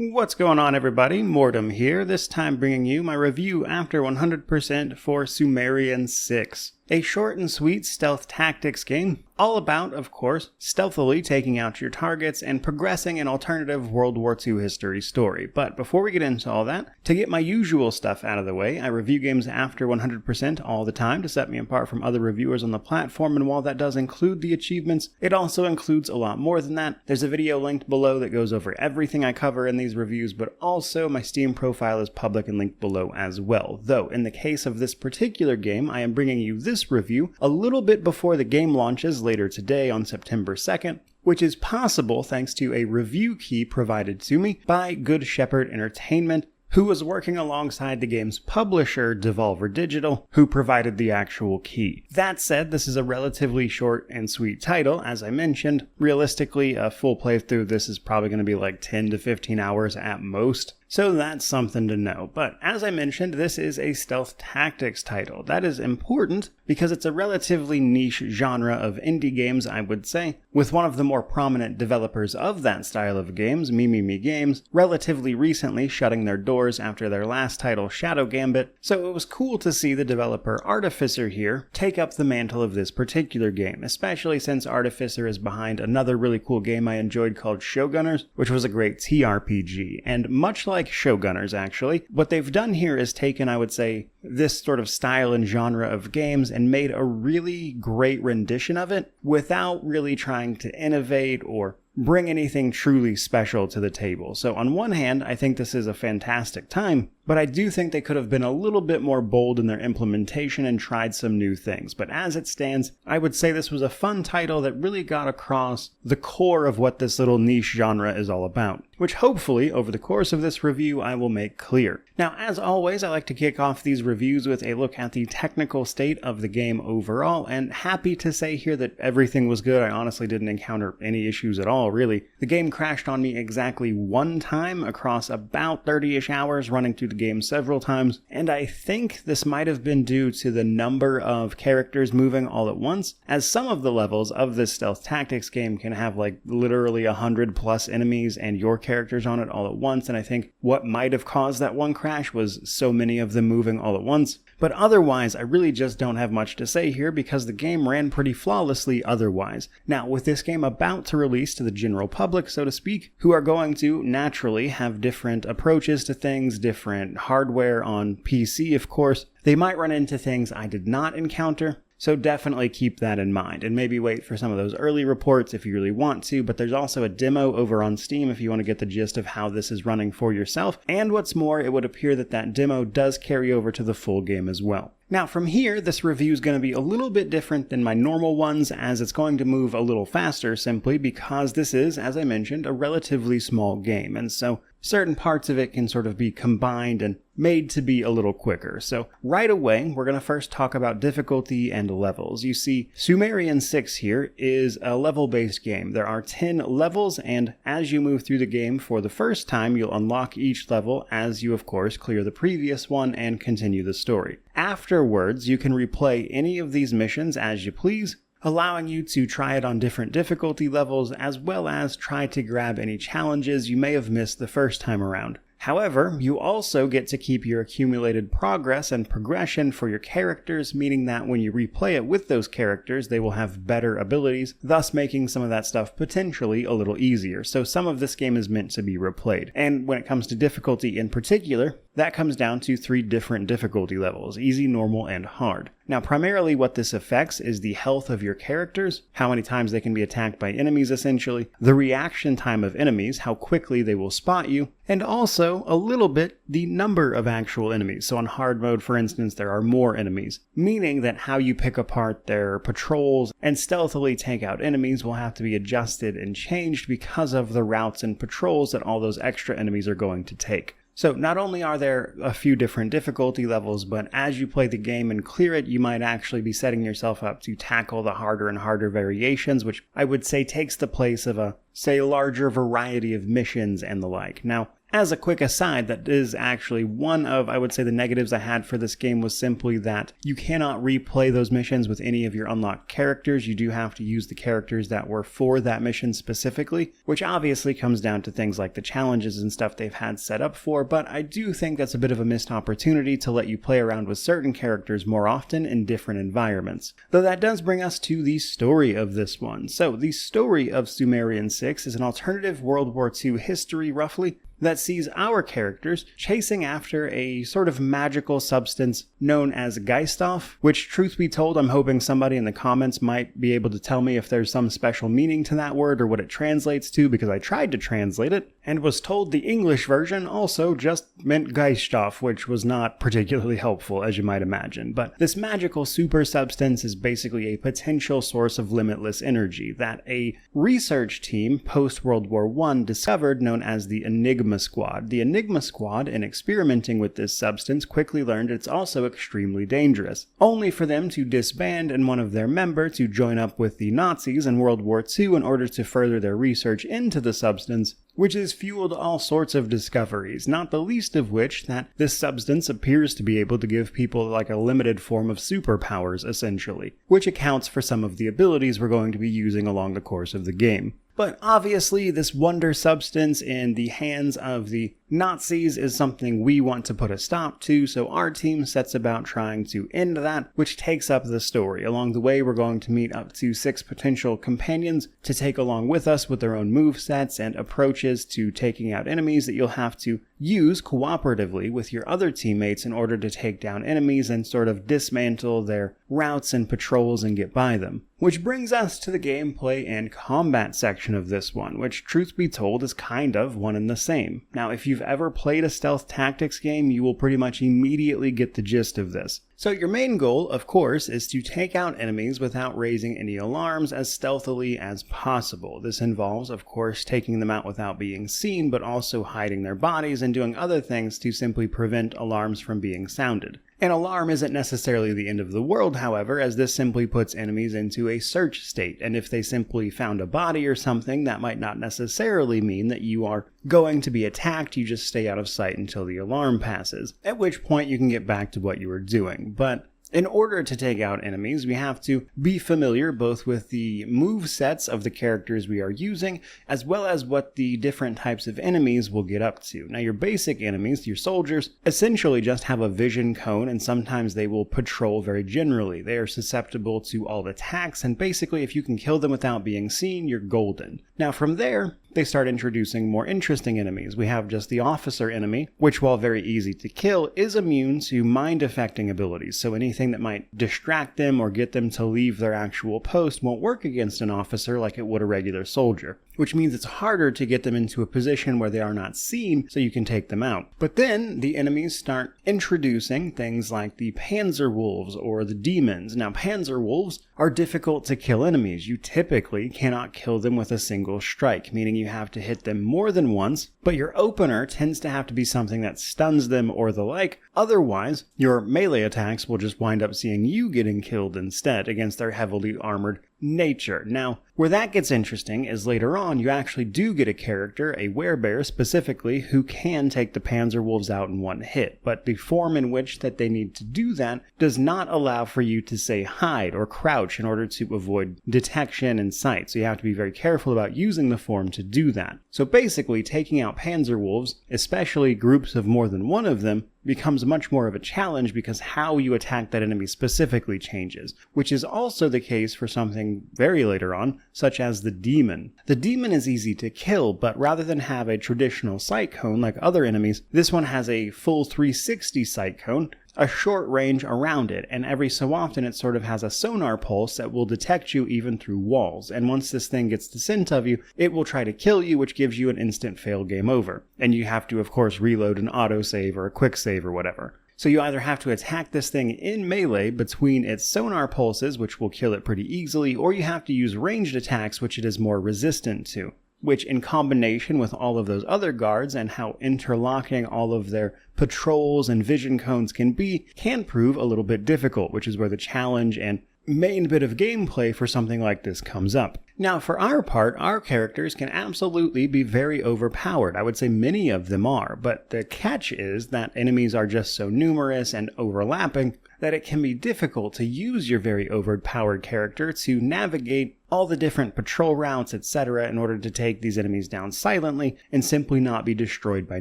What's going on, everybody? Mortem here, this time bringing you my review after 100% for Sumerian 6. A short and sweet stealth tactics game, all about, of course, stealthily taking out your targets and progressing an alternative World War II history story. But before we get into all that, to get my usual stuff out of the way, I review games after 100% all the time to set me apart from other reviewers on the platform, and while that does include the achievements, it also includes a lot more than that. There's a video linked below that goes over everything I cover in these reviews, but also my Steam profile is public and linked below as well. Though, in the case of this particular game, I am bringing you this review a little bit before the game launches later today on September 2nd, which is possible thanks to a review key provided to me by Good Shepherd Entertainment, who was working alongside the game's publisher, Devolver Digital, who provided the actual key. That said, this is a relatively short and sweet title, as I mentioned. Realistically, a full playthrough of this is probably going to be like 10 to 15 hours at most. So that's something to know. But as I mentioned, this is a stealth tactics title. That is important because it's a relatively niche genre of indie games, I would say, with one of the more prominent developers of that style of games, Mimimi Games, relatively recently shutting their doors after their last title, Shadow Gambit. So it was cool to see the developer Artificer here take up the mantle of this particular game, especially since Artificer is behind another really cool game I enjoyed called Showgunners, which was a great TRPG. And much like Showgunners, actually, what they've done here is taken, I would say, this sort of style and genre of games and made a really great rendition of it without really trying to innovate or bring anything truly special to the table. So on one hand, I think this is a fantastic time, but I do think they could have been a little bit more bold in their implementation and tried some new things. But as it stands, I would say this was a fun title that really got across the core of what this little niche genre is all about, which hopefully, over the course of this review, I will make clear. Now, as always, I like to kick off these reviews with a look at the technical state of the game overall, and happy to say here that everything was good. I honestly didn't encounter any issues at all, really. The game crashed on me exactly one time across about 30-ish hours, running through the game several times, and I think this might have been due to the number of characters moving all at once, as some of the levels of this stealth tactics game can have like literally 100 plus enemies and your characters on it all at once, and I think what might have caused that one crash was so many of them moving all at once. But otherwise, I really just don't have much to say here because the game ran pretty flawlessly otherwise. Now, with this game about to release to the general public, so to speak, who are going to naturally have different approaches to things, different hardware on PC, of course, they might run into things I did not encounter. So definitely keep that in mind, and maybe wait for some of those early reports if you really want to, but there's also a demo over on Steam if you want to get the gist of how this is running for yourself, and what's more, it would appear that that demo does carry over to the full game as well. Now from here, this review is going to be a little bit different than my normal ones, as it's going to move a little faster simply because this is, as I mentioned, a relatively small game, and so certain parts of it can sort of be combined and made to be a little quicker. So right away, we're going to first talk about difficulty and levels. You see, Sumerian 6 here is a level-based game. There are 10 levels, and as you move through the game for the first time, you'll unlock each level as you, of course, clear the previous one and continue the story. Afterwards, you can replay any of these missions as you please, allowing you to try it on different difficulty levels as well as try to grab any challenges you may have missed the first time around. However, you also get to keep your accumulated progress and progression for your characters, meaning that when you replay it with those characters, they will have better abilities, thus making some of that stuff potentially a little easier. So some of this game is meant to be replayed. And when it comes to difficulty in particular, that comes down to 3 different difficulty levels: easy, normal, and hard. Now, primarily what this affects is the health of your characters, how many times they can be attacked by enemies essentially, the reaction time of enemies, how quickly they will spot you, and also a little bit the number of actual enemies. So on hard mode, for instance, there are more enemies, meaning that how you pick apart their patrols and stealthily take out enemies will have to be adjusted and changed because of the routes and patrols that all those extra enemies are going to take. So not only are there a few different difficulty levels, but as you play the game and clear it, you might actually be setting yourself up to tackle the harder and harder variations, which I would say takes the place of a, say, larger variety of missions and the like. Now, As a quick aside, that is actually one of, I would say, the negatives I had for this game was simply that you cannot replay those missions with any of your unlocked characters. You do have to use the characters that were for that mission specifically, which obviously comes down to things like the challenges and stuff they've had set up for, but I do think that's a bit of a missed opportunity to let you play around with certain characters more often in different environments. Though that does bring us to the story of this one. So, the story of Sumerian 6 is an alternative World War II history, roughly, that sees our characters chasing after a sort of magical substance known as Geiststoff, which, truth be told, I'm hoping somebody in the comments might be able to tell me if there's some special meaning to that word or what it translates to, because I tried to translate it and was told the English version also just meant Geiststoff, which was not particularly helpful, as you might imagine. But this magical super substance is basically a potential source of limitless energy that a research team post-World War I discovered, known as the Enigma Squad. The Enigma Squad, in experimenting with this substance, quickly learned it's also extremely dangerous, only for them to disband and one of their members to join up with the Nazis in World War II in order to further their research into the substance, which has fueled all sorts of discoveries, not the least of which that this substance appears to be able to give people like a limited form of superpowers, essentially, which accounts for some of the abilities we're going to be using along the course of the game. But obviously, this wonder substance in the hands of the Nazis is something we want to put a stop to, so our team sets about trying to end that, which takes up the story. Along the way, we're going to meet up to 6 potential companions to take along with us with their own movesets and approaches to taking out enemies that you'll have to use cooperatively with your other teammates in order to take down enemies and sort of dismantle their routes and patrols and get by them. Which brings us to the gameplay and combat section of this one, which, truth be told, is kind of one and the same. Now, if you've ever played a stealth tactics game, you will pretty much immediately get the gist of this. So your main goal, of course, is to take out enemies without raising any alarms as stealthily as possible. This involves, of course, taking them out without being seen, but also hiding their bodies and doing other things to simply prevent alarms from being sounded. An alarm isn't necessarily the end of the world, however, as this simply puts enemies into a search state, and if they simply found a body or something, that might not necessarily mean that you are going to be attacked. You just stay out of sight until the alarm passes, at which point you can get back to what you were doing. But in order to take out enemies, we have to be familiar both with the move sets of the characters we are using, as well as what the different types of enemies will get up to. Now, your basic enemies, your soldiers, essentially just have a vision cone, and sometimes they will patrol very generally. They are susceptible to all attacks, and basically if you can kill them without being seen, you're golden. Now from there, they start introducing more interesting enemies. We have just the officer enemy, which, while very easy to kill, is immune to mind-affecting abilities, so anything that might distract them or get them to leave their actual post won't work against an officer like it would a regular soldier, which means it's harder to get them into a position where they are not seen so you can take them out. But then the enemies start introducing things like the Panzer Wolves or the demons. Now, Panzer Wolves are difficult to kill enemies. You typically cannot kill them with a single strike, meaning you have to hit them more than once, but your opener tends to have to be something that stuns them or the like. Otherwise, your melee attacks will just wind up seeing you getting killed instead against their heavily armored nature. Now, where that gets interesting is later on you actually do get a character, a werebear specifically, who can take the Panzer Wolves out in one hit, but the form in which that they need to do that does not allow for you to, say, hide or crouch in order to avoid detection and sight, so you have to be very careful about using the form to do that. So basically, taking out Panzer Wolves, especially groups of more than one of them, becomes much more of a challenge because how you attack that enemy specifically changes, which is also the case for something very later on, such as the demon. The demon is easy to kill, but rather than have a traditional sight cone like other enemies, this one has a full 360 sight cone, a short range around it, and every so often it sort of has a sonar pulse that will detect you even through walls, and once this thing gets the scent of you, it will try to kill you, which gives you an instant fail game over. And you have to, of course, reload an autosave or a quick save or whatever. So you either have to attack this thing in melee between its sonar pulses, which will kill it pretty easily, or you have to use ranged attacks, which it is more resistant to, which in combination with all of those other guards and how interlocking all of their patrols and vision cones can be, can prove a little bit difficult, which is where the challenge and main bit of gameplay for something like this comes up. Now, for our part, our characters can absolutely be very overpowered. I would say many of them are, but the catch is that enemies are just so numerous and overlapping that it can be difficult to use your very overpowered character to navigate all the different patrol routes, etc., in order to take these enemies down silently and simply not be destroyed by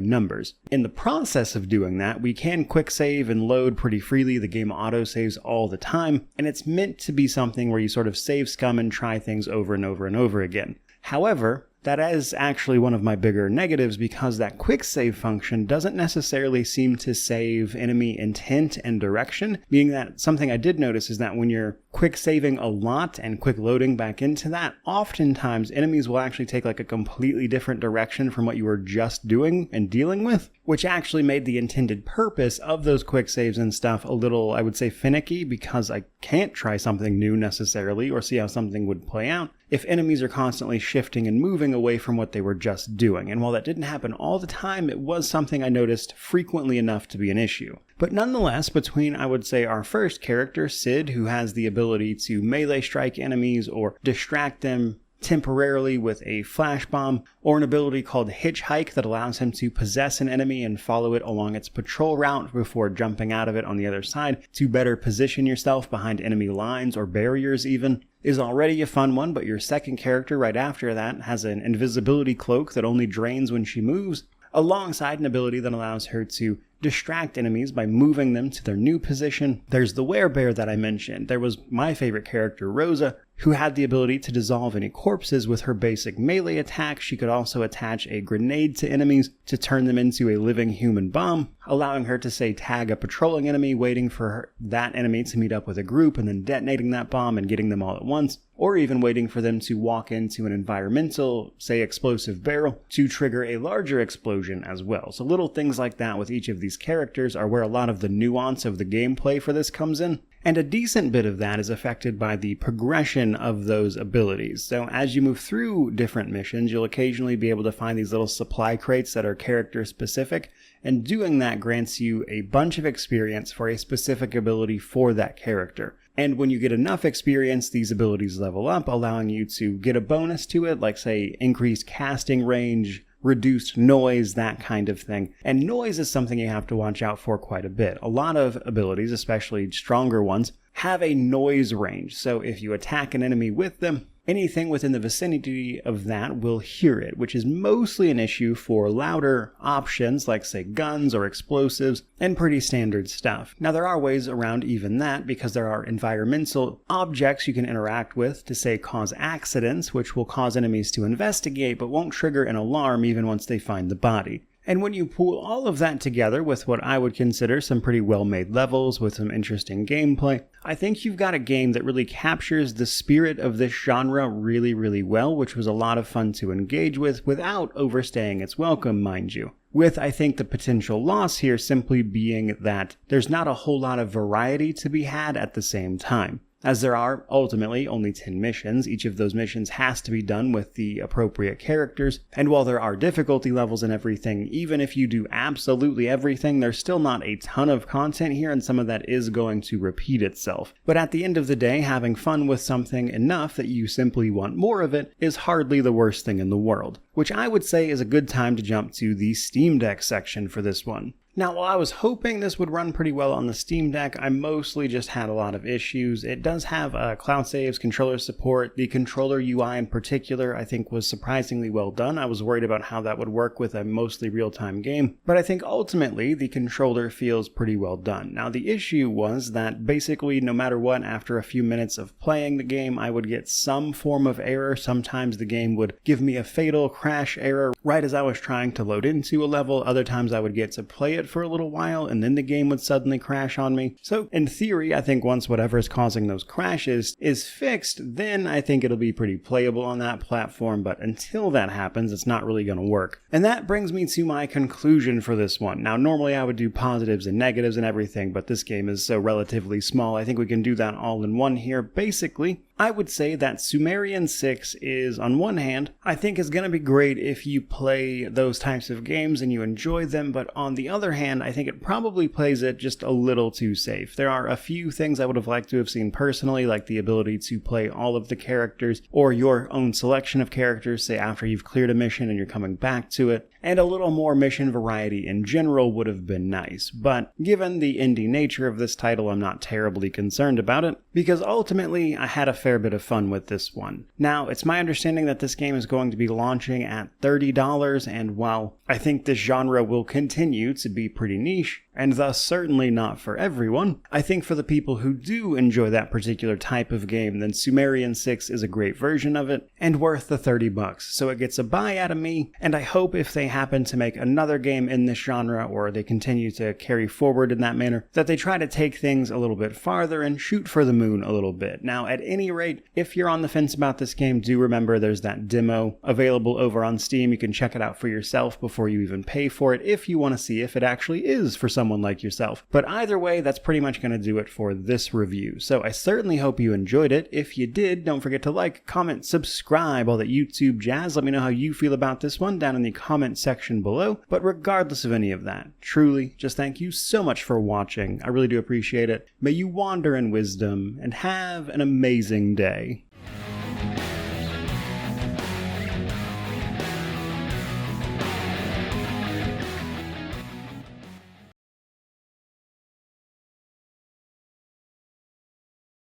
numbers. In the process of doing that, we can quick save and load pretty freely. The game auto-saves all the time, and it's meant to be something where you sort of save scum and try things over and over and over again. However, that is actually one of my bigger negatives because that quick save function doesn't necessarily seem to save enemy intent and direction, meaning that something I did notice is that when you're quick saving a lot and quick loading back into that, oftentimes enemies will actually take like a completely different direction from what you were just doing and dealing with, which actually made the intended purpose of those quick saves and stuff a little, I would say, finicky, because I can't try something new necessarily or see how something would play out if enemies are constantly shifting and moving away from what they were just doing. And while that didn't happen all the time, it was something I noticed frequently enough to be an issue. But nonetheless, between, I would say, our first character, Sid, who has the ability to melee strike enemies or distract them temporarily with a flash bomb, or an ability called Hitchhike that allows him to possess an enemy and follow it along its patrol route before jumping out of it on the other side to better position yourself behind enemy lines or barriers even, is already a fun one. But your second character right after that has an invisibility cloak that only drains when she moves, alongside an ability that allows her to distract enemies by moving them to their new position. There's the werebear that I mentioned. There was my favorite character, Rosa, who had the ability to dissolve any corpses with her basic melee attack. She could also attach a grenade to enemies to turn them into a living human bomb, allowing her to, say, tag a patrolling enemy, waiting for that enemy to meet up with a group and then detonating that bomb and getting them all at once, or even waiting for them to walk into an environmental, say, explosive barrel to trigger a larger explosion as well. So little things like that with each of these characters are where a lot of the nuance of the gameplay for this comes in. And a decent bit of that is affected by the progression of those abilities. So as you move through different missions, you'll occasionally be able to find these little supply crates that are character specific, and doing that grants you a bunch of experience for a specific ability for that character. And when you get enough experience, these abilities level up, allowing you to get a bonus to it, like, say, increased casting range, reduced noise, that kind of thing. And noise is something you have to watch out for quite a bit. A lot of abilities, especially stronger ones, have a noise range. So if you attack an enemy with them, anything within the vicinity of that will hear it, which is mostly an issue for louder options like, say, guns or explosives and pretty standard stuff. Now, there are ways around even that, because there are environmental objects you can interact with to, say, cause accidents, which will cause enemies to investigate but won't trigger an alarm even once they find the body. And when you pool all of that together with what I would consider some pretty well-made levels with some interesting gameplay, I think you've got a game that really captures the spirit of this genre really, really well, which was a lot of fun to engage with without overstaying its welcome, mind you. With, I think, the potential loss here simply being that there's not a whole lot of variety to be had at the same time. As there are ultimately only 10 missions, each of those missions has to be done with the appropriate characters, and while there are difficulty levels and everything, even if you do absolutely everything, there's still not a ton of content here, and some of that is going to repeat itself. But at the end of the day, having fun with something enough that you simply want more of it is hardly the worst thing in the world, which I would say is a good time to jump to the Steam Deck section for this one. Now, while I was hoping this would run pretty well on the Steam Deck, I mostly just had a lot of issues. It does have cloud saves, controller support. The controller UI in particular, I think, was surprisingly well done. I was worried about how that would work with a mostly real-time game, but I think ultimately the controller feels pretty well done. Now, the issue was that basically no matter what, after a few minutes of playing the game, I would get some form of error. Sometimes the game would give me a fatal crash error right as I was trying to load into a level. Other times I would get to play it for a little while and then the game would suddenly crash on me. So in theory, I think once whatever is causing those crashes is fixed, then I think it'll be pretty playable on that platform, but until that happens, it's not really going to work. And that brings me to my conclusion for this one. Now, normally I would do positives and negatives and everything, but this game is so relatively small, I think we can do that all in one here. Basically, I would say that Sumerian 6 is, on one hand, I think is going to be great if you play those types of games and you enjoy them, but on the other hand, I think it probably plays it just a little too safe. There are a few things I would have liked to have seen personally, like the ability to play all of the characters, or your own selection of characters, say after you've cleared a mission and you're coming back to it, and a little more mission variety in general would have been nice. But given the indie nature of this title, I'm not terribly concerned about it, because ultimately I had a fair bit of fun with this one. Now, it's my understanding that this game is going to be launching at $30, and while I think this genre will continue to be pretty niche, and thus certainly not for everyone, I think for the people who do enjoy that particular type of game, then Sumerian 6 is a great version of it, and worth the $30. So it gets a buy out of me, and I hope if they happen to make another game in this genre, or they continue to carry forward in that manner, that they try to take things a little bit farther and shoot for the moon a little bit. Now, at any rate, if you're on the fence about this game, do remember there's that demo available over on Steam. You can check it out for yourself before you even pay for it if you want to see if it actually is for someone like yourself. But either way, that's pretty much going to do it for this review. So I certainly hope you enjoyed it. If you did, don't forget to like, comment, subscribe, all that YouTube jazz. Let me know how you feel about this one down in the comment section below. But regardless of any of that, truly, just thank you so much for watching. I really do appreciate it. May you wander in wisdom and have an amazing day.